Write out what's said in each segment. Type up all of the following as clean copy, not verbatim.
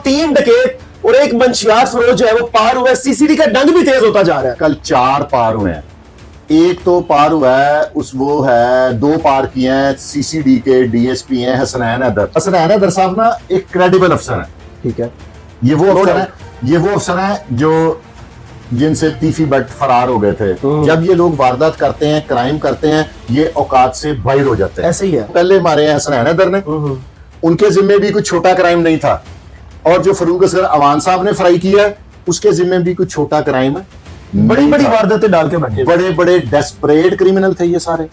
3 डकैत और एक मंशियात फरोश जो है वो पार हुआ है। सीसीडी का डंग भी तेज होता जा रहा है। कल 4 पार हुए हैं, एक तो पार हुआ है वो है 2 पार किए हैं सीसीडी के डीएसपी हैं हसनैन हैदर। हसनैन हैदर साहब ना एक क्रेडिबल अफसर है, ठीक है। ये वो अफसर है जो जिनसे तीफी बट फरार हो गए थे। जब ये लोग वारदात करते हैं, क्राइम करते हैं, ये औकात से बाहर हो जाते हैं। ऐसे ही है। पहले मारे हैं हसनैन हैदर ने, उनके जिम्मे भी कुछ छोटा क्राइम नहीं था, और जो फरूक असगर अवान साहब ने फ्राई किया उसके जिम्मे भी कुछ छोटा क्राइम है। बड़ी बड़ी वारदातें डाल के बैठे, बड़े बड़े डेस्परेट क्रिमिनल थे ये सारे।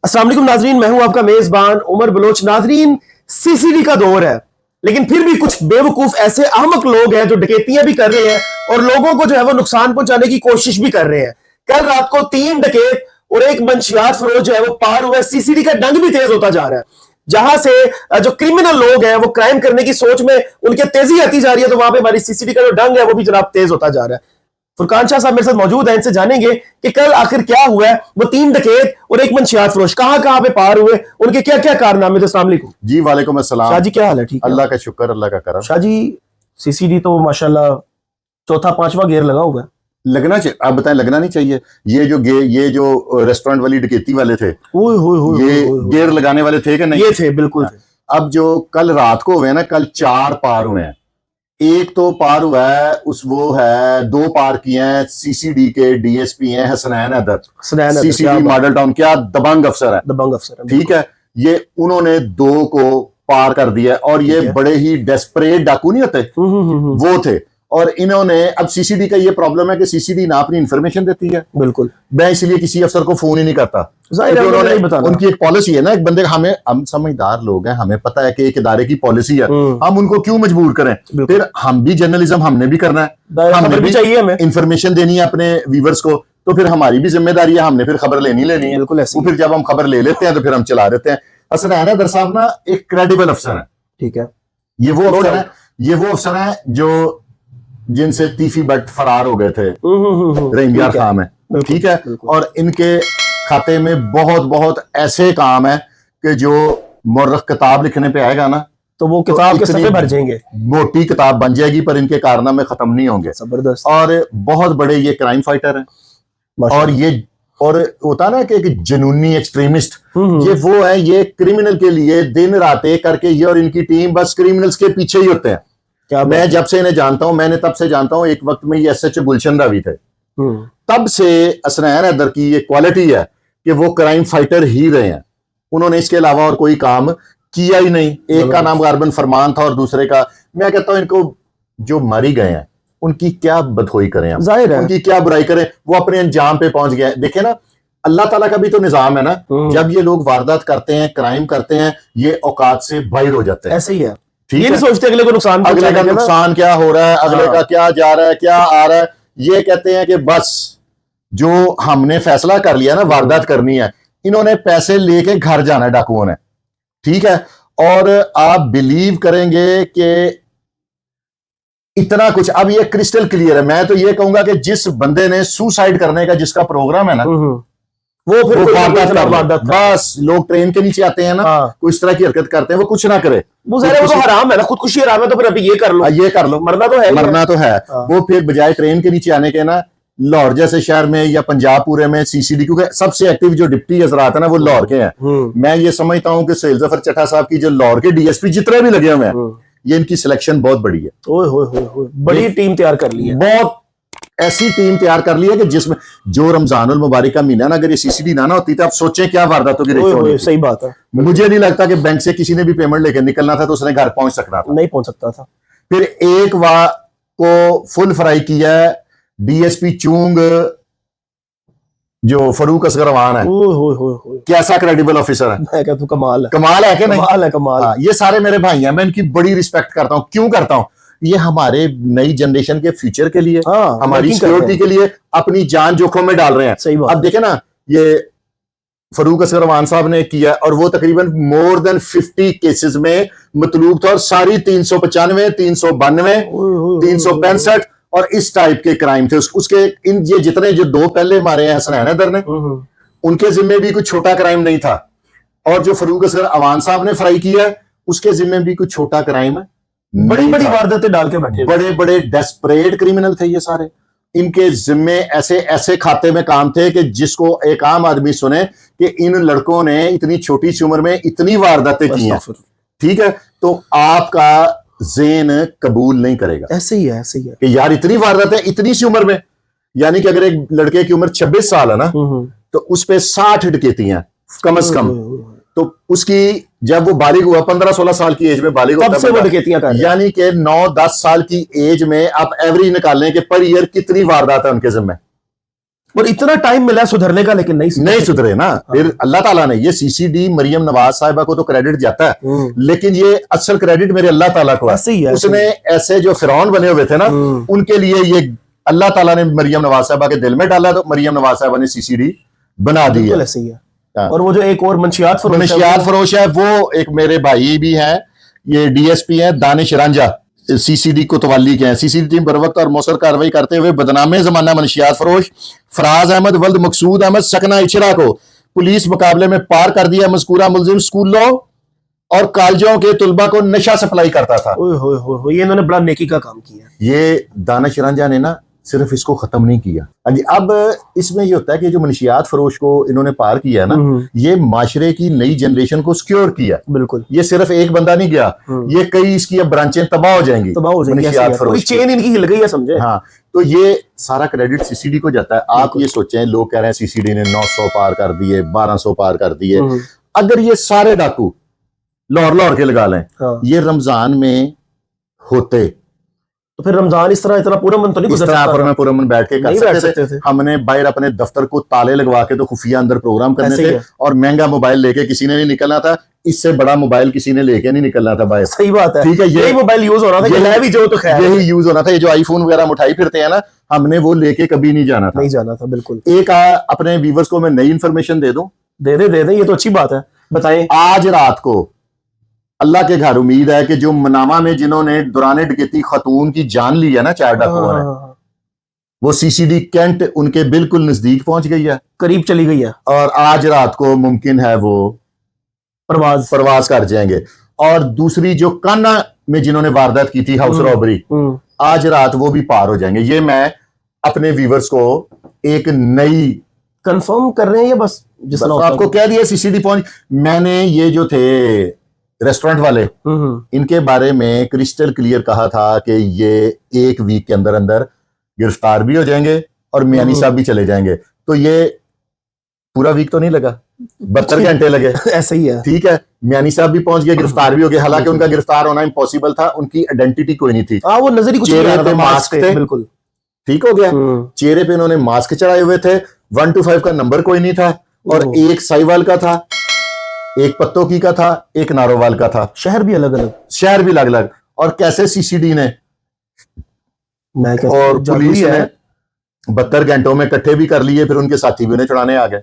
अस्सलाम वालेकुम नाजरीन, मैं हूं आपका मेजबान उमर बलोच। नाजरीन, सीसीडी का दौर है, लेकिन फिर भी कुछ बेवकूफ ऐसे अहमक लोग हैं जो डकैतियां भी कर रहे हैं और लोगों को जो है वो नुकसान पहुंचाने की कोशिश भी कर रहे हैं। कल रात को 3 डकैत और एक मंशियात फरोश जो है वो पार हुआ है। सीसीडी का डंग भी तेज होता जा रहा है। जहां से जो क्रिमिनल लोग हैं वो क्राइम करने की सोच में उनके तेजी आती जा रही है, तो वहां पे हमारी सीसीडी का जो डंग है वो भी जनाब तेज होता जा रहा है। फुरकान शाह साहब मेरे साथ मौजूद हैं, इनसे जानेंगे कि कल आखिर क्या हुआ है। वो 3 डकैत और एक मंशियात फरोश कहां पे पार हुए, उनके क्या क्या कारनामे थे। अस्सलाम वालेकुम जी। वालेकुम अस्सलाम। शाह जी, क्या हाल है? ठीक है, अल्लाह का शुक्र, अल्लाह का करम। शाह जी, सीसीडी तो माशाल्लाह चौथा 5वां गेयर लगा हुआ है। लगना चाहिए, आप बताएं, लगना नहीं चाहिए। ये जो रेस्टोरेंट वाली डकैती वाले थे, ये गेयर लगाने वाले थे कि नहीं? ये थे, बिल्कुल थे। अब जो कल रात को हुए ना, कल 4 पार हुए हैं, एक तो पार हुआ है वो है 2 पार किए हैं सीसीडी के डीएसपी हैं Hasnain Haider. CCD model town, क्या दबंग अफसर है, दबंग अफसर है, ठीक है। ये उन्होंने 2 को पार कर दिया, और ये बड़े ही डेस्परेट डाकू नहीं होते, वो थे। और इन्होंने, अब सीसीडी का ये प्रॉब्लम है कि सीसीडी ना अपनी इंफॉर्मेशन देती है, बिल्कुल। मैं इसलिए किसी अफसर को फोन ही नहीं करता। उनकी एक पॉलिसी है ना, एक बंदे, हम समझदार लोग हैं, हमें पता है कि एक इदारे की पॉलिसी है, हम उनको क्यों मजबूर करें। फिर हम भी जर्नलिज्म हमने भी करना है, हमें भी चाहिए, हमें इंफॉर्मेशन देनी है अपने व्यूवर्स को, तो फिर हमारी भी जिम्मेदारी है, हमने फिर खबर लेनी है। बिल्कुल। फिर जब हम खबर ले लेते हैं तो फिर हम चला देते हैं। हसनैन हैदर साहब ना एक क्रेडिबल अफसर है, ठीक है। ये वो अफसर है जो जिनसे तीफी बट फरार हो गए थे, रेंगियार खां में, ठीक है। और इनके खाते में बहुत ऐसे काम है कि जो मुर्रख किताब लिखने पे आएगा ना, तो वो किताब के सफ़े भर जाएंगे, मोटी किताब बन जाएगी, पर इनके कारनामे खत्म नहीं होंगे। जबरदस्त। और बहुत बड़े ये क्राइम फाइटर हैं, और होता ना कि एक जुनूनी एक्सट्रीमिस्ट, ये वो है, ये क्रिमिनल के लिए दिन रात एक करके ये और इनकी टीम बस क्रिमिनल्स के पीछे ही होते हैं। मैं जब से इन्हें जानता हूं, मैंने तब से जानता हूं, एक वक्त में ये एसएचओ गुलशन रावी थे, तब से हसनैन हैदर की ये क्वालिटी है कि वो क्राइम फाइटर ही रहे हैं। उन्होंने इसके अलावा और कोई काम किया ही नहीं। एक का नाम गारबन फरमान था और दूसरे का, मैं कहता हूं इनको जो मरी गए हैं उनकी क्या बदखोई करें, जाहिर है उनकी क्या बुराई करें, वो अपने अंजाम पे पहुंच गए। देखे ना, अल्लाह ताला का भी तो निजाम है ना, जब ये लोग वारदात करते हैं, क्राइम करते हैं, ये औकात से बाहर हो जाते हैं। ऐसे ही है, ये नहीं सोचते अगले को नुकसान, अगले का नुकसान क्या हो रहा है, अगले का क्या जा रहा है, क्या आ रहा है। ये कहते हैं कि बस जो हमने फैसला कर लिया ना वारदात करनी है, इन्होंने पैसे लेके घर जाना है डाकुओं ने, ठीक है। और आप बिलीव करेंगे कि इतना कुछ, अब ये क्रिस्टल क्लियर है। मैं तो ये कहूंगा कि जिस बंदे ने सुसाइड करने का जिसका प्रोग्राम है ना, वो फिर वारदात, बस लोग ट्रेन के नीचे आते हैं ना, कोई इस तरह की हरकत करते हैं, वो कुछ ना करे, वो तो हराम है ना, खुदकुशी हराम है, तो फिर अभी ये कर लो, मरना तो है। वो फिर बजाय ट्रेन के नीचे आने के ना, लाहौर जैसे शहर में या पंजाब पूरे में सीसीडी, क्योंकि सबसे एक्टिव जो डिप्टी हजरात है ना वो लाहौर के हैं। मैं ये समझता हूं कि सुहेल जफर चट्टा साहब की जो लाहौर के डीएसपी जितने भी लगे हुए हैं, ये इनकी सिलेक्शन बहुत बड़ी है। बड़ी टीम तैयार कर ली है, बहुत ऐसी टीम तैयार कर ली है कि जिसमें जो रमजानुल मुबारक का महीना ना, अगर ये सीसीडी ना होती तो आप सोचें क्या वारदातों की रेशो होती। सही बात है। मुझे नहीं लगता कि बैंक से किसी ने भी पेमेंट लेकर निकलना था तो उसने घर पहुंच सकता था, नहीं पहुंच सकता था। फिर एक को फुल फ्राई किया है डीएसपी चूंग, जो फरूक असगर अवान है, कैसा क्रेडिबल ऑफिसर है। मैं कहता हूं कमाल है कि नहीं? कमाल। ये सारे मेरे भाई हैं, मैं इनकी बड़ी रिस्पेक्ट करता हूं। क्यों करता हूं? ये हमारे नई जनरेशन के फ्यूचर के लिए, हमारी सिक्योरिटी के लिए अपनी जान जोखिम में डाल रहे हैं। सही बात। अब देखे ना, ये फरूक असगर अवान साहब ने किया, और वो तकरीबन मोर देन 50 केसेस में मतलूब था, और सारी 395, 392, 365 और इस टाइप के क्राइम थे। उसके इन ये जितने जो 2 पहले मारे हैं हसनैन हैदर ने, उनके जिम्मे भी कुछ छोटा क्राइम नहीं था, और जो फरूक असगर अवान साहब ने फ्राई किया है उसके जिम्मे भी कुछ छोटा क्राइम है, बड़ी बड़ी वारदातें डाल के बैठे, बड़े बड़े डेस्परेट क्रिमिनल थे ये सारे। इनके जिम्मे ऐसे ऐसे खाते में काम थे कि जिसको एक आम आदमी सुने कि इन लड़कों ने इतनी छोटी सी उम्र में इतनी वारदातें की हैं, ठीक है, तो आपका ज़हन कबूल नहीं करेगा। ऐसे ही है कि यार इतनी वारदातें इतनी सी उम्र में, यानी कि अगर एक लड़के की उम्र 26 साल है ना, तो उस पे 60 डकैती हैं कम से कम। तो उसकी जब वो बालिग हुआ 15-16 साल की एज में बालिग होता है, तब से वो डकैतियां कर रहे हैं। यानी कि 9-10 साल की एज में आप एवरेज निकालें कि पर ईयर कितनी वारदात है उनके जिम्मे। और इतना टाइम मिला सुधरने का, लेकिन नहीं सुधरे ना। फिर अल्लाह ताला ने ये सीसीडी मरियम नवाज साहिबा को तो क्रेडिट जाता है, लेकिन ये असल क्रेडिट मेरे अल्लाह ताला को है। उसने ऐसे जो फिरौन बने हुए थे ना, उनके लिए ये अल्लाह ताला ने मरियम नवाज साहिबा के दिल में डाला, तो मरियम नवाज साहिबा ने सीसीडी बना दी है। ऐसे ही है। और वो जो एक और मंशियात फरोश है, वो एक मेरे भाई भी हैं, ये डीएसपी हैं दानिश रांझा, सीसीडी कोतवाली के हैं। सीसीडी टीम बर वक्त और मौसर कार्रवाई करते हुए बदनामे जमाना मनशियात फरोश फराज अहमद वल्द मकसूद अहमद सकना इचरा को पुलिस मुकाबले में पार कर दिया। मज़कूरा मुलजिम स्कूलों और कॉलेजों के तुलबा को नशा सप्लाई करता था। ये इन्होंने बड़ा नेकी का काम किया। ये दानिश रांझा ने ना सिर्फ इसको खत्म नहीं किया। अब इसमें ये होता है कि जो मनशियात फरोश को इन्होंने पार किया ना, ये माशरे की नई जनरेशन को सिक्योर किया। बिल्कुल, ये सिर्फ एक बंदा नहीं गया, ये कई इसकी अब ब्रांचें तबाह हो जाएंगी। मनशियात फरोश चेन इनकी हिल गई है, समझे। हाँ, तो ये सारा क्रेडिट सीसीडी को जाता है। आप ये सोचें, लोग कह रहे हैं सीसीडी ने 900 पार कर दिए, 1200 पार कर दिए। अगर ये सारे डाकू लाहौर के लगा लें, ये रमजान में होते तो फिर रमजान इस तरह इतना पूरा मन तो नहीं गुजर सकता। पूरा मन बैठ के कर सकते थे। हमने बाहर अपने दफ्तर को ताले लगवा के तो खुफिया अंदर प्रोग्राम करने थे, और महंगा मोबाइल लेके किसी ने नहीं निकलना था। इससे बड़ा मोबाइल किसी ने लेके नहीं निकलना था बाहर। सही बात है, ठीक है। यही मोबाइल यूज होना था, यही जो तो खैर यही यूज होना था। ये जो आईफोन वगैरह उठाई फिरते हैं ना, हमने वो लेके कभी नहीं जाना था। बिल्कुल। एक अपने व्यूवर्स को मैं नई इंफॉर्मेशन दे दूं। दे दे, ये तो अच्छी बात है, बताएं। आज रात को अल्लाह के घर उम्मीद है कि जो मनामा में जिन्होंने दौरान डकैती खतून की जान ली है ना, 4 डाकुओं ने, वो सीसीडी कैंट उनके बिल्कुल नजदीक पहुंच गई है, करीब चली गई है, और आज रात को मुमकिन है वो परवाज कर जाएंगे। और दूसरी जो कान्हा में जिन्होंने वारदात की थी, हाउस रॉबरी, आज रात वो भी पार हो जाएंगे। ये मैं अपने व्यूवर्स को एक नई कंफर्म कर रहे हैं, या बस आपको कह दिया सीसीडी पहुंच। मैंने ये जो थे रेस्टोरेंट वाले, इनके बारे में क्रिस्टल क्लियर कहा था कि ये 1 वीक के अंदर अंदर गिरफ्तार भी हो जाएंगे और मियानी साहब भी चले जाएंगे। तो ये पूरा वीक तो नहीं लगा, 72 घंटे लगे। ऐसा ही है, ठीक है। मियानी साहब भी पहुंच गए, गिरफ्तार भी हो गए। हालांकि उनका गिरफ्तार होना इम्पॉसिबल था, उनकी आइडेंटिटी कोई नहीं थी। वो नजर ही कुछ चेहरे पे मास्क थे, बिल्कुल ठीक हो गया। चेहरे पे इन्होंने मास्क चढ़ाए हुए थे, 1 to 5 का नंबर कोई नहीं था, और एक साइवाल का था, एक पत्तोकी का था, एक नारोवाल का था। शहर भी अलग अलग। और कैसे सीसीडी ने और पुलिस ने 72 घंटों में इकट्ठे भी कर लिए, फिर उनके साथी भी उन्हें छुड़ाने आ गए।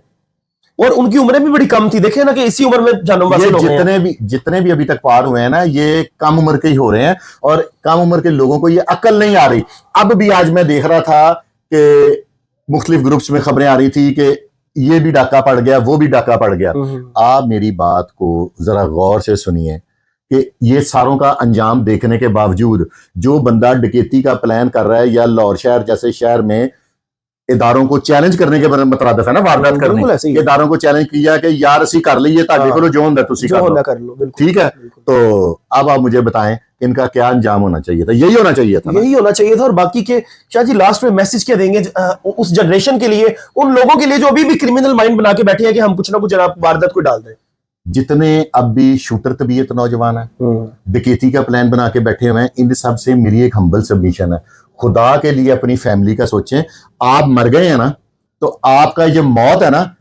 और उनकी उम्रें भी बड़ी कम थी। देखे ना कि इसी उम्र में जानवर जितने भी अभी तक पार हुए हैं ना, ये कम उम्र के ही हो रहे हैं, और कम उम्र के लोगों को ये अकल नहीं आ रही। अब भी आज मैं देख रहा था कि मुख्तलिफ ग्रुप्स में खबरें आ रही थी कि ये भी डाका पड़ गया, वो भी डाका पड़ गया। आप मेरी बात को जरा गौर से सुनिए कि ये सारों का अंजाम देखने के बावजूद जो बंदा डकैती का प्लान कर रहा है, या लाहौर शहर जैसे शहर में इदारों को चैलेंज करने के मुतरादिफ है ना, वारदात करने, इदारों को चैलेंज किया कि यार असी कर लीजिए, ताकि करो जो होता तुसी कर लो। ठीक है। तो अब आप मुझे बताएं इनका क्या अंजाम होना चाहिए था? यही होना चाहिए था। और बाकी के शाह जी लास्ट में मैसेज क्या देंगे उस जनरेशन के लिए, उन लोगों के लिए जो अभी भी क्रिमिनल माइंड बना के बैठे हैं कि हम कुछ ना कुछ जनाब वारदात को डाल दें? जितने अब भी शूटर तबीयत नौजवान है, डकैती का प्लान बना के बैठे हुए हैं, इन सब से मेरी एक हम्बल सबमिशन है, खुदा के लिए अपनी फैमिली का सोचें। आप मर गए हैं ना, तो आपका ये मौत है ना,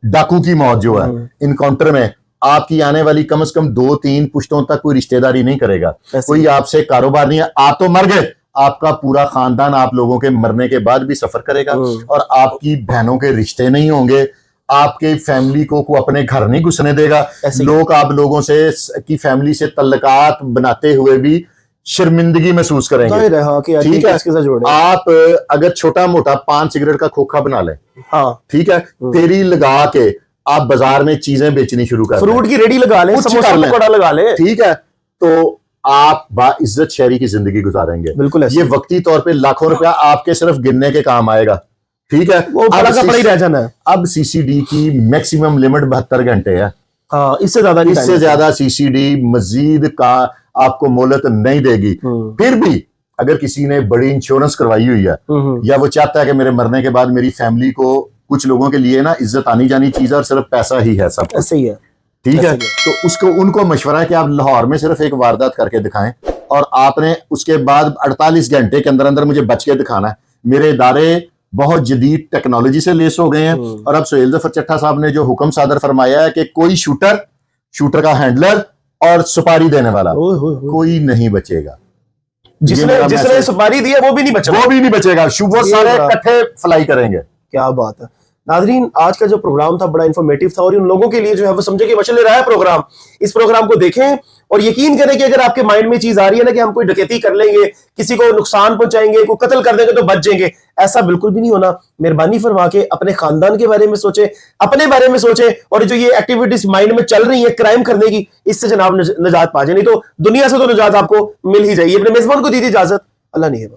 डाकू की मौत जो है इनकाउंटर में, आपकी आने वाली कम से कम 2-3 पुश्तों तक कोई रिश्तेदारी नहीं करेगा, कोई आपसे कारोबार नहीं है। आप तो मर गए, आपका पूरा खानदान आप लोगों के मरने के बाद भी सफर करेगा, और आपकी बहनों के रिश्ते नहीं होंगे, आपके फैमिली को अपने घर नहीं घुसने देगा। लोग आप लोगों से की फैमिली से तल्लकात बनाते हुए भी शर्मिंदगी महसूस करेंगे। जाहिर है, हाँ, कि यार ठीक ये है, किसके साथ जोड़े। आप अगर छोटा मोटा 5 सिगरेट का खोखा बना लें, हाँ, ठीक है, तेरी लगा के आप बाजार में चीजें बेचनी शुरू कर दें, फ्रूट की रेडी लगा ले, कुछ समोसा कर लें। पकौड़ा लगा ले, ठीक है, तो आप बाइज्जत शहरी की जिंदगी गुजारेंगे। बिल्कुल ऐसे। ये वक्ती तौर पे लाखों रुपया आपके सिर्फ गिनने के काम आएगा। ठीक है, वो बड़ा का बड़ा ही रह जाना है। अब सीसीडी की मैक्सिमम लिमिट 72 घंटे है। हाँ, इससे ज्यादा नहीं, इससे ज्यादा सीसीडी मजीद का आपको मोहलत नहीं देगी। फिर भी अगर किसी ने बड़ी इंश्योरेंस करवाई हुई है, या वो चाहता है कि मेरे मरने के बाद मेरी फैमिली को, कुछ लोगों के लिए ना इज्जत आनी जानी चीज है और सिर्फ पैसा ही है सब, ऐसे ही है। ठीक है, तो उसको उनको मशवरा है कि आप लाहौर में सिर्फ एक वारदात करके दिखाएं और आपने उसके बाद 48 घंटे के अंदर अंदर मुझे बच के दिखाना है। मेरे इदारे बहुत जदीद टेक्नोलॉजी से लेस हो गए हैं और अब सुहेल जफर चट्टा साहब ने जो हुक्म सादर फरमाया है कि कोई शूटर का हैंडलर और सुपारी देने वाला कोई नहीं बचेगा। जिसने सुपारी दी है वो भी नहीं बचेगा, वो भी नहीं बचेगा। वो सारे इकट्ठे फ्लाई करेंगे। क्या बात है नाजरीन, आज का जो प्रोग्राम था बड़ा इंफॉर्मेटिव था और इन लोगों के लिए जो है वो समझे कि मशल रहा है प्रोग्राम। इस प्रोग्राम को देखें और यकीन करें कि अगर आपके माइंड में चीज आ रही है ना कि हम कोई डकैती कर लेंगे, किसी को नुकसान पहुंचाएंगे, कोई कत्ल कर देंगे तो बच जाएंगे, ऐसा बिल्कुल भी नहीं होना। मेहरबानी फरमा के अपने खानदान के बारे में सोचे, अपने बारे में सोचे, और जो ये एक्टिविटीज माइंड में चल रही है क्राइम करने की, इससे जनाब निजात पा जाए। नहीं तो दुनिया से तो निजात आपको मिल ही जाएगी। अपने मेजबान को दी थी इजाजत। अल्लाह नहीं है।